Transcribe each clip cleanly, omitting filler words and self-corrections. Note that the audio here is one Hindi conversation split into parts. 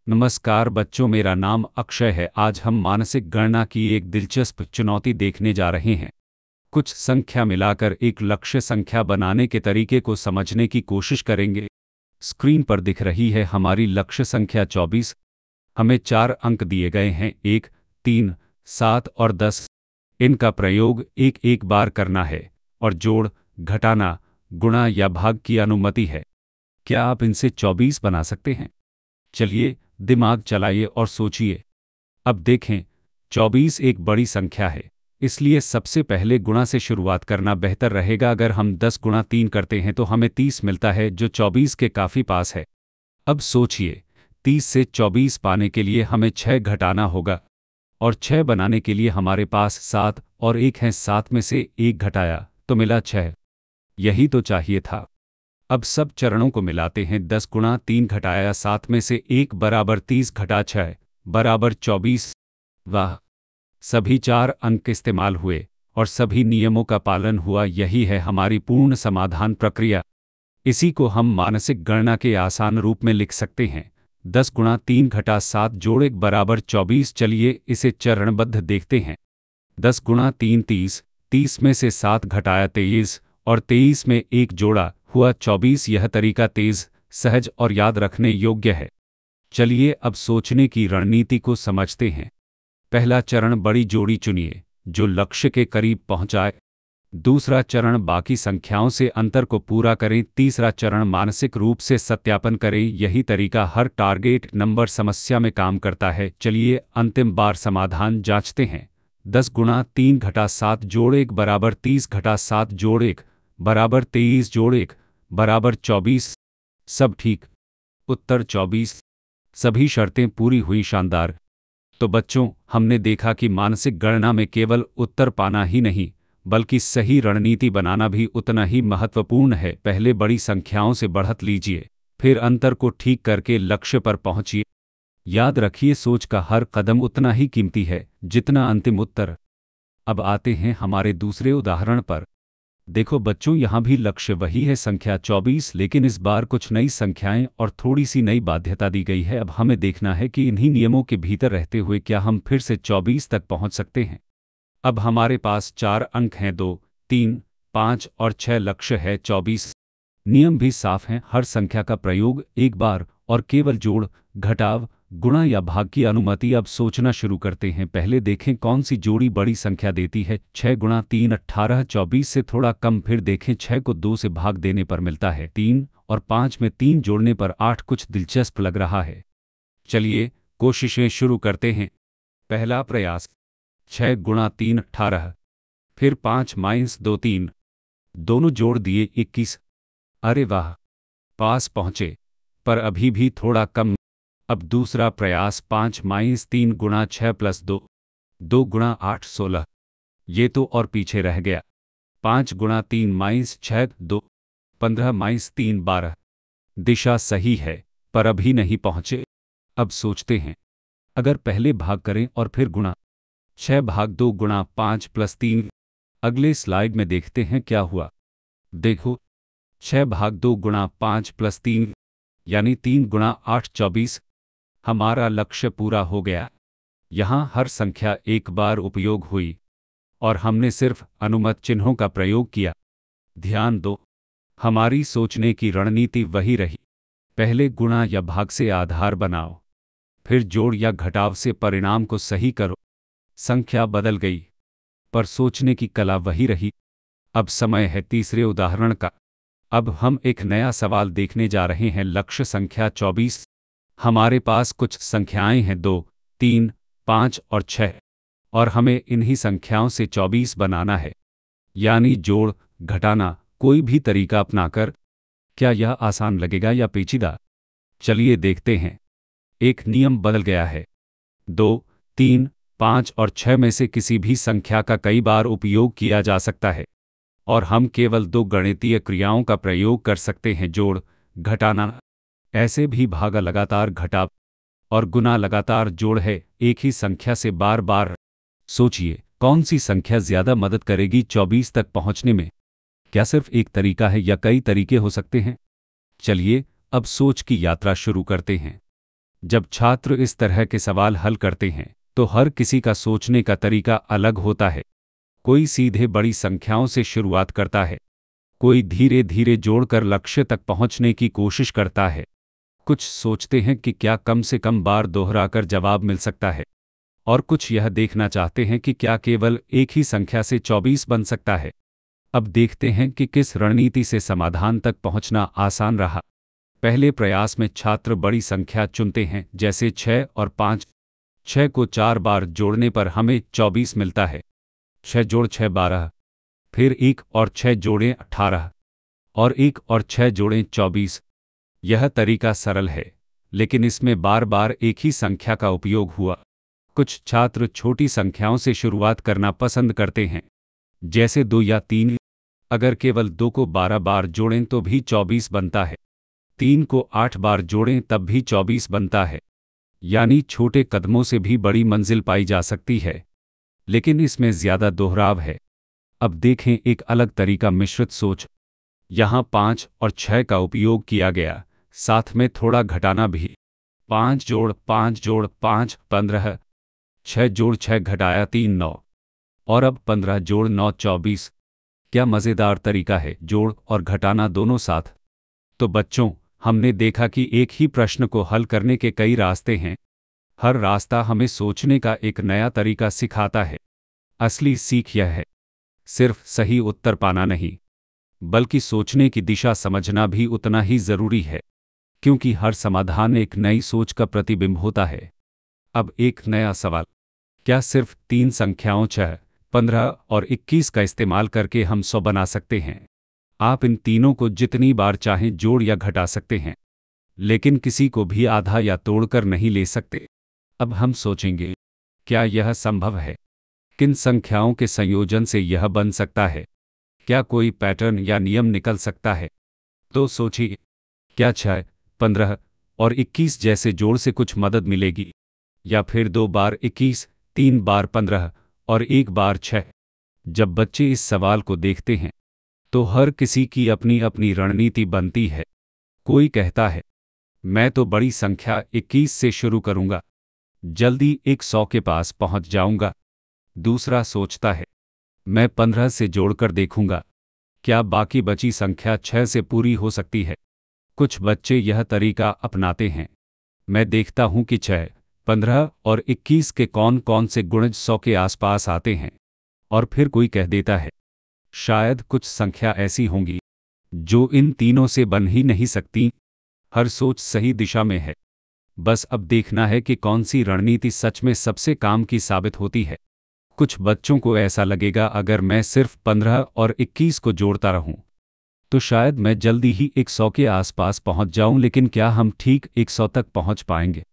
नमस्कार बच्चों, मेरा नाम अक्षय है। आज हम मानसिक गणना की एक दिलचस्प चुनौती देखने जा रहे हैं। कुछ संख्या मिलाकर एक लक्ष्य संख्या बनाने के तरीके को समझने की कोशिश करेंगे। स्क्रीन पर दिख रही है हमारी लक्ष्य संख्या 24। हमें 4 अंक दिए गए हैं, 1, 3, 7 और 10। इनका प्रयोग एक एक बार करना है और जोड़, घटाना, गुणा या भाग की अनुमति है। क्या आप इनसे 24 बना सकते हैं? चलिए दिमाग चलाइए और सोचिए। अब देखें, 24 एक बड़ी संख्या है, इसलिए सबसे पहले गुणा से शुरुआत करना बेहतर रहेगा। अगर हम 10 गुणा 3 करते हैं तो हमें 30 मिलता है, जो 24 के काफ़ी पास है। अब सोचिए, 30 से 24 पाने के लिए हमें 6 घटाना होगा और 6 बनाने के लिए हमारे पास 7 और 1 है। 7 में से 1 घटाया तो मिला 6। यही तो चाहिए था। अब सब चरणों को मिलाते हैं। 10 गुणा 3 घटाया 7 में से 1 बराबर 30 घटा 6 बराबर 24। वाह! सभी 4 अंक इस्तेमाल हुए और सभी नियमों का पालन हुआ। यही है हमारी पूर्ण समाधान प्रक्रिया। इसी को हम मानसिक गणना के आसान रूप में लिख सकते हैं। 10 गुणा 3 घटा 7 जोड़ 1 बराबर 24। चलिए इसे चरणबद्ध देखते हैं। 10 गुणा 3 30, 30 में से 7 घटाया 23 और 23 में 1 जोड़ा हुआ 24। यह तरीका तेज, सहज और याद रखने योग्य है। चलिए अब सोचने की रणनीति को समझते हैं। पहला चरण, बड़ी जोड़ी चुनिए जो लक्ष्य के करीब पहुंचाए। दूसरा चरण, बाकी संख्याओं से अंतर को पूरा करें। तीसरा चरण, मानसिक रूप से सत्यापन करें। यही तरीका हर टारगेट नंबर समस्या में काम करता है। चलिए अंतिम बार समाधान जांचते हैं। 10 गुणा 3 घटा 7 जोड़ 1 बराबर 30 घटा 7 जोड़ 1 बराबर 23 जोड़ 1 बराबर 24। सब ठीक, उत्तर 24। सभी शर्तें पूरी हुई। शानदार! तो बच्चों, हमने देखा कि मानसिक गणना में केवल उत्तर पाना ही नहीं, बल्कि सही रणनीति बनाना भी उतना ही महत्वपूर्ण है। पहले बड़ी संख्याओं से बढ़त लीजिए, फिर अंतर को ठीक करके लक्ष्य पर पहुंचिए। याद रखिए, सोच का हर कदम उतना ही कीमती है जितना अंतिम उत्तर। अब आते हैं हमारे दूसरे उदाहरण पर। देखो बच्चों, यहाँ भी लक्ष्य वही है, संख्या 24, लेकिन इस बार कुछ नई संख्याएं और थोड़ी सी नई बाध्यता दी गई है। अब हमें देखना है कि इन्हीं नियमों के भीतर रहते हुए क्या हम फिर से 24 तक पहुंच सकते हैं। अब हमारे पास 4 अंक हैं, 2, 3, 5 और 6। लक्ष्य है 24। नियम भी साफ हैं, हर संख्या का प्रयोग एक बार और केवल जोड़, घटाव, गुणा या भाग की अनुमति। अब सोचना शुरू करते हैं। पहले देखें कौन सी जोड़ी बड़ी संख्या देती है। 6 गुणा 3 18, 24 से थोड़ा कम। फिर देखें 6 को 2 से भाग देने पर मिलता है 3 और 5 में 3 जोड़ने पर 8। कुछ दिलचस्प लग रहा है। चलिए कोशिशें शुरू करते हैं। पहला प्रयास, 6 गुणा 3 18, फिर 5 माइनस 2 3, दोनों जोड़ दिए 21। अरे वाह, पास पहुंचे, पर अभी भी थोड़ा कम। अब दूसरा प्रयास, 5 माइनस 3 गुणा 6 प्लस 2, 2 गुणा 8 16। ये तो और पीछे रह गया। 5 गुणा 3 माइनस 6 2, 15 माइनस 3 12। दिशा सही है, पर अभी नहीं पहुंचे। अब सोचते हैं, अगर पहले भाग करें और फिर गुणा। 6 भाग 2 गुणा 5 प्लस 3। अगले स्लाइड में देखते हैं क्या हुआ। देखो, 6 भाग 2 गुणा 5 प्लस 3 यानी 3 गुणा 8 24। हमारा लक्ष्य पूरा हो गया। यहाँ हर संख्या एक बार उपयोग हुई और हमने सिर्फ अनुमत चिन्हों का प्रयोग किया। ध्यान दो, हमारी सोचने की रणनीति वही रही। पहले गुणा या भाग से आधार बनाओ, फिर जोड़ या घटाव से परिणाम को सही करो। संख्या बदल गई, पर सोचने की कला वही रही। अब समय है तीसरे उदाहरण का। अब हम एक नया सवाल देखने जा रहे हैं। लक्ष्य संख्या 24। हमारे पास कुछ संख्याएं हैं, 2, 3, 5 और 6, और हमें इन्हीं संख्याओं से 24 बनाना है, यानी जोड़, घटाना, कोई भी तरीका अपनाकर। क्या यह आसान लगेगा या पेचीदा? चलिए देखते हैं। एक नियम बदल गया है। 2, 3, 5 और 6 में से किसी भी संख्या का कई बार उपयोग किया जा सकता है और हम केवल 2 गणितीय क्रियाओं का प्रयोग कर सकते हैं, जोड़, घटाना। ऐसे भी भागा लगातार घटाव और गुना लगातार जोड़ है, एक ही संख्या से बार बार। सोचिए, कौन सी संख्या ज्यादा मदद करेगी 24 तक पहुंचने में? क्या सिर्फ एक तरीका है या कई तरीके हो सकते हैं? चलिए अब सोच की यात्रा शुरू करते हैं। जब छात्र इस तरह के सवाल हल करते हैं तो हर किसी का सोचने का तरीका अलग होता है। कोई सीधे बड़ी संख्याओं से शुरुआत करता है, कोई धीरे धीरे जोड़कर लक्ष्य तक पहुंचने की कोशिश करता है। कुछ सोचते हैं कि क्या कम से कम बार दोहराकर जवाब मिल सकता है, और कुछ यह देखना चाहते हैं कि क्या केवल एक ही संख्या से 24 बन सकता है। अब देखते हैं कि किस रणनीति से समाधान तक पहुंचना आसान रहा। पहले प्रयास में छात्र बड़ी संख्या चुनते हैं, जैसे 6 और 5। 6 को 4 बार जोड़ने पर हमें 24 मिलता है। 6 जोड़ 6 12, फिर 1 और 6 जोड़ें 18, और 1 और 6 जोड़ें 24। यह तरीका सरल है, लेकिन इसमें बार बार एक ही संख्या का उपयोग हुआ। कुछ छात्र छोटी संख्याओं से शुरुआत करना पसंद करते हैं, जैसे 2 या 3। अगर केवल 2 को 12 बार जोड़ें तो भी 24 बनता है। 3 को 8 बार जोड़ें तब भी 24 बनता है। यानी छोटे कदमों से भी बड़ी मंजिल पाई जा सकती है, लेकिन इसमें ज्यादा दोहराव है। अब देखें एक अलग तरीका, मिश्रित सोच। यहाँ 5 और 6 का उपयोग किया गया, साथ में थोड़ा घटाना भी। 5 जोड़ 5 जोड़ 5 15, 6 जोड़ 6 घटाया 3 9, और अब 15 जोड़ 9 24। क्या मज़ेदार तरीका है, जोड़ और घटाना दोनों साथ। तो बच्चों, हमने देखा कि एक ही प्रश्न को हल करने के कई रास्ते हैं। हर रास्ता हमें सोचने का एक नया तरीका सिखाता है। असली सीख यह है, सिर्फ सही उत्तर पाना नहीं, बल्कि सोचने की दिशा समझना भी उतना ही जरूरी है, क्योंकि हर समाधान एक नई सोच का प्रतिबिंब होता है। अब एक नया सवाल, क्या सिर्फ 3 संख्याओं 6, 15 और 21 का इस्तेमाल करके हम 100 बना सकते हैं? आप इन तीनों को जितनी बार चाहें जोड़ या घटा सकते हैं, लेकिन किसी को भी आधा या तोड़कर नहीं ले सकते। अब हम सोचेंगे, क्या यह संभव है? किन संख्याओं के संयोजन से यह बन सकता है? क्या कोई पैटर्न या नियम निकल सकता है? तो सोचिए, क्या 6, 15 और 21 जैसे जोड़ से कुछ मदद मिलेगी, या फिर 2 बार 21, 3 बार 15 और 1 बार 6? जब बच्चे इस सवाल को देखते हैं तो हर किसी की अपनी अपनी रणनीति बनती है। कोई कहता है, मैं तो बड़ी संख्या 21 से शुरू करूंगा, जल्दी 100 के पास पहुंच जाऊंगा। दूसरा सोचता है, मैं 15 से जोड़कर देखूंगा, क्या बाकी बची संख्या 6 से पूरी हो सकती है। कुछ बच्चे यह तरीका अपनाते हैं, मैं देखता हूं कि 6, 15 और 21 के कौन कौन से गुणज 100 के आसपास आते हैं, और फिर कोई कह देता है, शायद कुछ संख्या ऐसी होंगी जो इन तीनों से बन ही नहीं सकती। हर सोच सही दिशा में है, बस अब देखना है कि कौन सी रणनीति सच में सबसे काम की साबित होती है। कुछ बच्चों को ऐसा लगेगा, अगर मैं सिर्फ 15 और 21 को जोड़ता रहूं तो शायद मैं जल्दी ही 100 के आसपास पहुंच जाऊं, लेकिन क्या हम ठीक 100 तक पहुंच पाएंगे?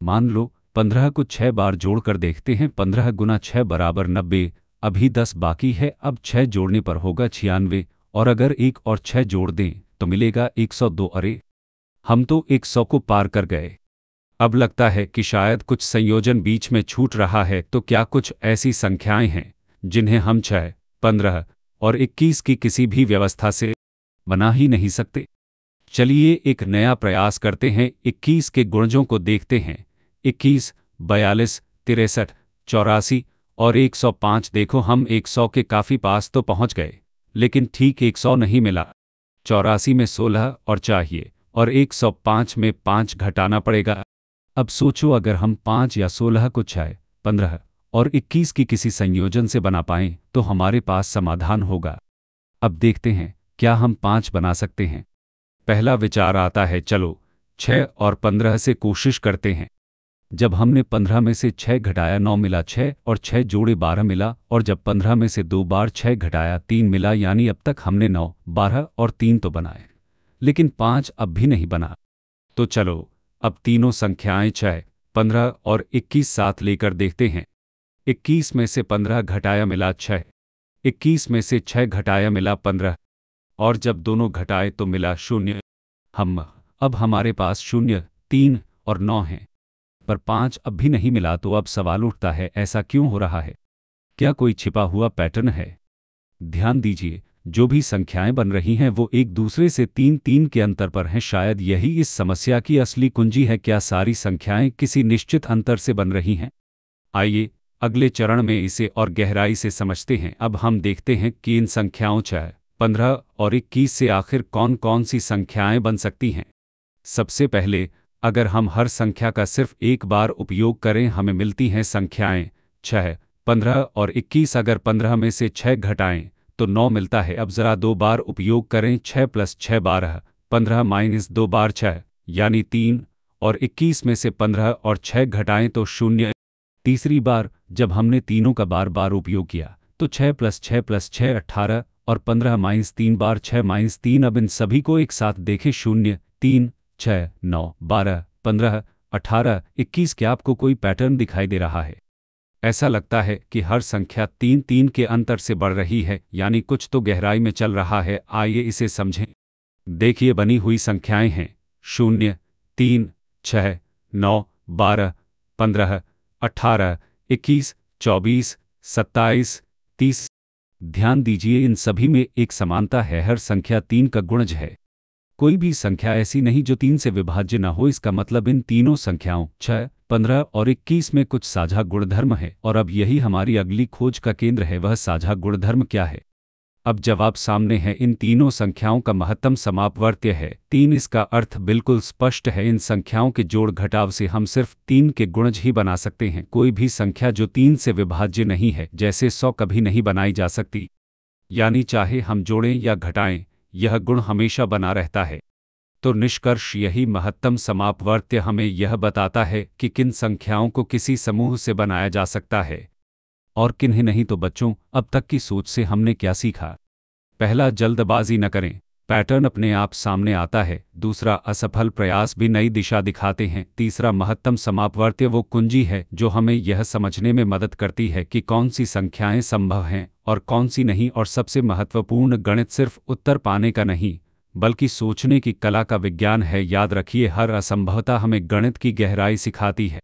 मान लो 15 को 6 बार जोड़कर देखते हैं। 15 गुना 6 बराबर 90, अभी 10 बाकी है। अब 6 जोड़ने पर होगा 96, और अगर 1 और 6 जोड़ दें तो मिलेगा 102। अरे, हम तो 100 को पार कर गए। अब लगता है कि शायद कुछ संयोजन बीच में छूट रहा है। तो क्या कुछ ऐसी संख्याएं हैं जिन्हें हम 6, 15 और 21 की किसी भी व्यवस्था से बना ही नहीं सकते? चलिए एक नया प्रयास करते हैं। 21 के गुणजों को देखते हैं, 21, 42, 63, 84 और 105। देखो, हम 100 के काफ़ी पास तो पहुंच गए, लेकिन ठीक 100 नहीं मिला। 84 में 16 और चाहिए, और 105 में 5 घटाना पड़ेगा। अब सोचो, अगर हम 5 या 16 को 6, 15 और 21 की किसी संयोजन से बना पाएं तो हमारे पास समाधान होगा। अब देखते हैं, क्या हम 5 बना सकते हैं? पहला विचार आता है, चलो 6 और 15 से कोशिश करते हैं। जब हमने 15 में से 6 घटाया 9 मिला, 6 और 6 जोड़े 12 मिला, और जब 15 में से 2 बार 6 घटाया 3 मिला, यानी अब तक हमने 9, 12 और 3 तो बनाए, लेकिन 5 अब भी नहीं बना। तो चलो अब तीनों संख्याएं 6, 15 और 21 साथ लेकर देखते हैं। 21 में से 15 घटाया मिला 6, 21 में से 6 घटाया मिला 15, और जब दोनों घटाए तो मिला 0। अब हमारे पास 0, 3 और 9 हैं, पर 5 अब भी नहीं मिला। तो अब सवाल उठता है, ऐसा क्यों हो रहा है? क्या कोई छिपा हुआ पैटर्न है? ध्यान दीजिए, जो भी संख्याएं बन रही हैं वो एक दूसरे से 3-3 के अंतर पर हैं। शायद यही इस समस्या की असली कुंजी है। क्या सारी संख्याएं किसी निश्चित अंतर से बन रही हैं? आइए अगले चरण में इसे और गहराई से समझते हैं। अब हम देखते हैं कि इन संख्याओं 6, 15 और 21 से आखिर कौन कौन सी संख्याएं बन सकती हैं। सबसे पहले अगर हम हर संख्या का सिर्फ एक बार उपयोग करें, हमें मिलती हैं संख्याएं 6, 15 और 21। अगर 15 में से 6 घटाएं तो 9 मिलता है। अब ज़रा 2 बार उपयोग करें, 6 + 6 12, 15 - 2 बार 6 यानी 3, और 21 में से 15 और 6 घटाएं तो 0। तीसरी बार जब हमने तीनों का बार बार उपयोग किया तो 6 + 6 + 6 18 और 15 - 3 बार 6 - 3। अब इन सभी को एक साथ देखें, 0, 3, 6, 9, 12, 15, 18, 21। क्या आपको कोई पैटर्न दिखाई दे रहा है? ऐसा लगता है कि हर संख्या 3-3 के अंतर से बढ़ रही है, यानी कुछ तो गहराई में चल रहा है। आइए इसे समझें। देखिए बनी हुई संख्याएं हैं 0, 3, 6, 9, 12, 15, 18, 21, 24, 27, 30। ध्यान दीजिए इन सभी में एक समानता है, हर संख्या 3 का गुणज है। कोई भी संख्या ऐसी नहीं जो 3 से विभाज्य न हो। इसका मतलब इन तीनों संख्याओं 6, 15 और 21 में कुछ साझा गुणधर्म है। और अब यही हमारी अगली खोज का केंद्र है, वह साझा गुणधर्म क्या है? अब जवाब सामने है, इन तीनों संख्याओं का महत्तम समापवर्त्य है 3। इसका अर्थ बिल्कुल स्पष्ट है, इन संख्याओं के जोड़ घटाव से हम सिर्फ 3 के गुणज ही बना सकते हैं। कोई भी संख्या जो 3 से विभाज्य नहीं है, जैसे 100, कभी नहीं बनाई जा सकती। यानी चाहे हम जोड़ें या घटाएं, यह गुण हमेशा बना रहता है। तो निष्कर्ष यही, महत्तम समापवर्त्य हमें यह बताता है कि किन संख्याओं को किसी समूह से बनाया जा सकता है और किन्हें नहीं। तो बच्चों, अब तक की सोच से हमने क्या सीखा? पहला, जल्दबाजी न करें, पैटर्न अपने आप सामने आता है। दूसरा, असफल प्रयास भी नई दिशा दिखाते हैं। तीसरा, महत्तम समापवर्त्य वो कुंजी है जो हमें यह समझने में मदद करती है कि कौन सी संख्याएं संभव हैं और कौन सी नहीं। और सबसे महत्वपूर्ण, गणित सिर्फ उत्तर पाने का नहीं बल्कि सोचने की कला का विज्ञान है। याद रखिए, हर असंभवता हमें गणित की गहराई सिखाती है।